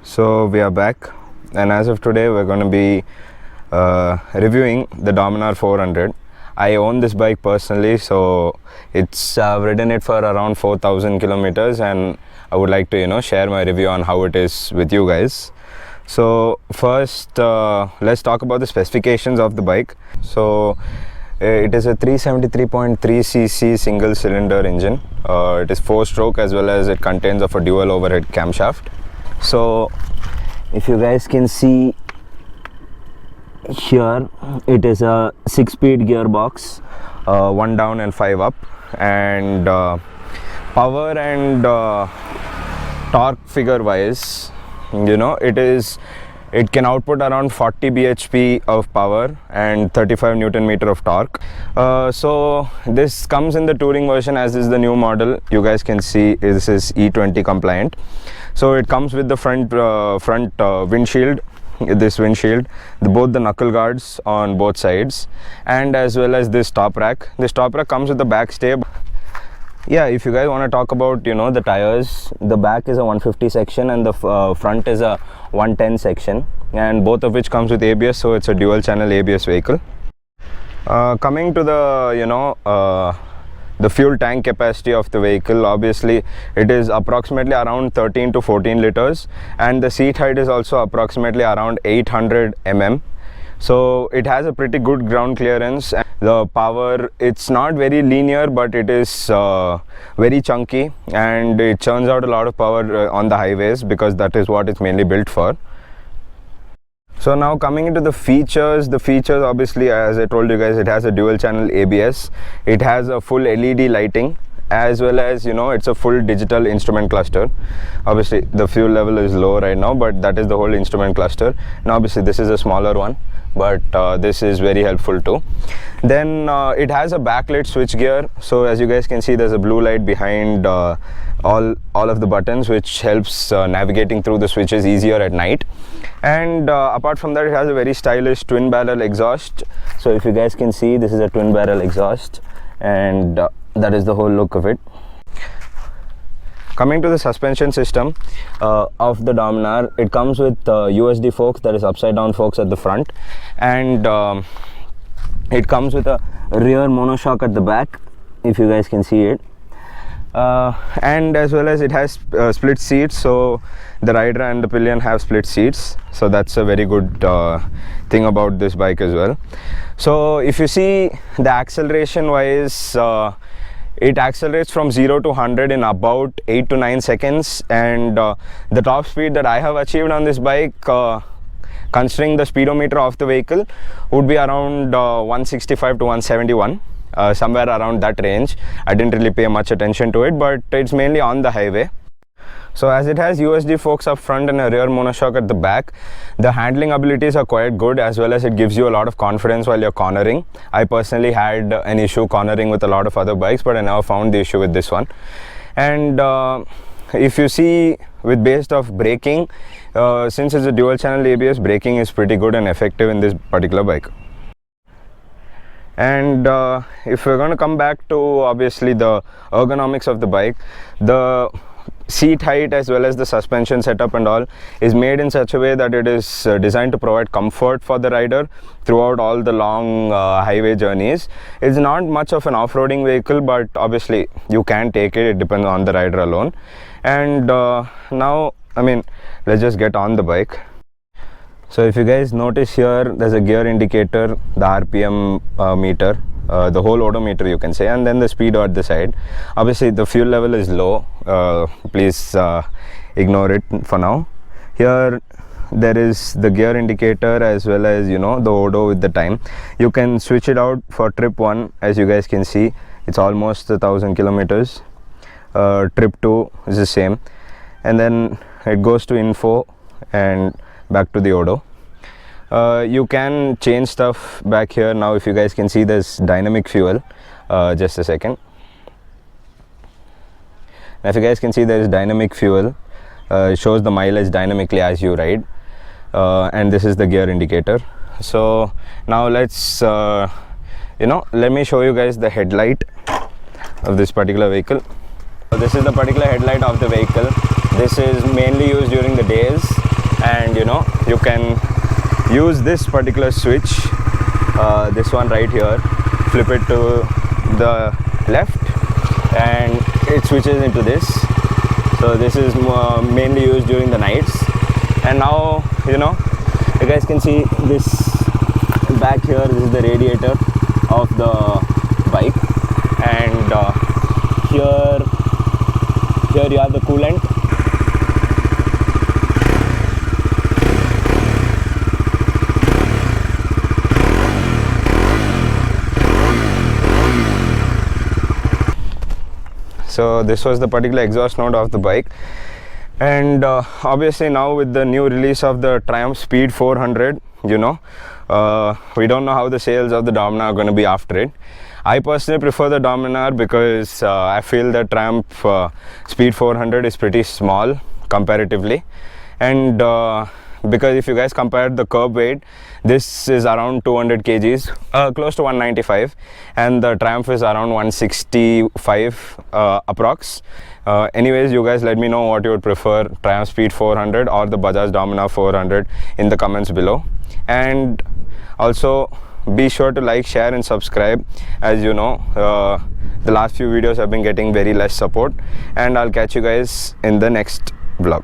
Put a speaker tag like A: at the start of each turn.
A: So we are back, and as of today we're going to be reviewing the Dominar 400. I own this bike personally, so I've ridden it for around 4,000 kilometers, and I would like to share my review on how it is with you guys. So first let's talk about the specifications of the bike. So it is a 373.3cc single cylinder engine. It is 4-stroke, as well as it contains of a dual overhead camshaft. So if you guys can see here, it is a 6-speed gearbox, 1 down and 5 up, and power and torque figure wise, it can output around 40 bhp of power and 35 newton meter of torque. So this comes in the touring version, as is the new model. You guys can see this is E20 compliant. So it comes with the front windshield, both the knuckle guards on both sides, and as well as this top rack. This top rack comes with the back stay. Yeah, if you guys want to talk about the tires, the back is a 150 section and the front is a 110 section, and both of which comes with ABS, so it's a dual channel ABS vehicle. Coming to the fuel tank capacity of the vehicle, obviously it is approximately around 13 to 14 liters, and the seat height is also approximately around 800 mm. So it has a pretty good ground clearance. The power, it's not very linear, but it is very chunky, and it churns out a lot of power on the highways, because that is what it's mainly built for. So now coming into the features obviously, as I told you guys, it has a dual channel ABS, it has a full LED lighting, as well as it's a full digital instrument cluster. Obviously the fuel level is low right now, but that is the whole instrument cluster. Now obviously this is a smaller one, but this is very helpful too. Then it has a backlit switch gear, so as you guys can see, there's a blue light behind all of the buttons, which helps navigating through the switches easier at night. And apart from that, it has a very stylish twin barrel exhaust. So if you guys can see, this is a twin barrel exhaust, and that is the whole look of it. Coming to the suspension system of the Dominar, it comes with USD forks, that is upside down forks at the front, and it comes with a rear monoshock at the back, if you guys can see it. And as well as it has split seats, so the rider and the pillion have split seats, so that's a very good thing about this bike as well. So if you see the acceleration wise, it accelerates from 0 to 100 in about 8 to 9 seconds, and the top speed that I have achieved on this bike, considering the speedometer of the vehicle, would be around 165 to 171. Somewhere around that range. I didn't really pay much attention to it, but it's mainly on the highway. So as it has USD forks up front and a rear monoshock at the back, the handling abilities are quite good, as well as it gives you a lot of confidence while you're cornering. I personally had an issue cornering with a lot of other bikes, but I never found the issue with this one. And if you see, with based off braking, since it's a dual channel ABS, braking is pretty good and effective in this particular bike. And if we're going to come back to obviously the ergonomics of the bike, the seat height as well as the suspension setup and all is made in such a way that it is designed to provide comfort for the rider throughout all the long highway journeys. It's not much of an off-roading vehicle, but obviously you can take it, it depends on the rider alone. And now, let's just get on the bike. So if you guys notice here, there's a gear indicator, the RPM meter, the whole odometer you can say, and then the speedo at the side. Obviously the fuel level is low, please ignore it for now. Here there is the gear indicator, as well as the odo with the time. You can switch it out for trip 1, as you guys can see, it's almost 1,000 kilometers. Trip 2 is the same, and then it goes to info and back to the odo. You can change stuff back here. Now if you guys can see, there's dynamic fuel. Just a second. Now if you guys can see, there is dynamic fuel. It shows the mileage dynamically as you ride, and this is the gear indicator. So now let's let me show you guys the headlight of this particular vehicle. So this is the particular headlight of the vehicle. This is mainly used during the days, can use this particular switch, this one right here, flip it to the left and it switches into this. So this is mainly used during the nights. And now, you know, you guys can see this back here. This is the radiator of the bike, and here you have the coolant. So this was the particular exhaust note of the bike. And obviously now with the new release of the Triumph Speed 400, you know, we don't know how the sales of the Dominar are going to be after it. I personally prefer the Dominar because I feel the Triumph Speed 400 is pretty small comparatively, and because if you guys compare the curb weight, this is around 200 kgs, close to 195, and the Triumph is around 165 approx. Anyways, you guys let me know what you would prefer, Triumph Speed 400 or the Bajaj Dominar 400 in the comments below. And also be sure to like, share and subscribe. As you know, the last few videos have been getting very less support, and I'll catch you guys in the next vlog.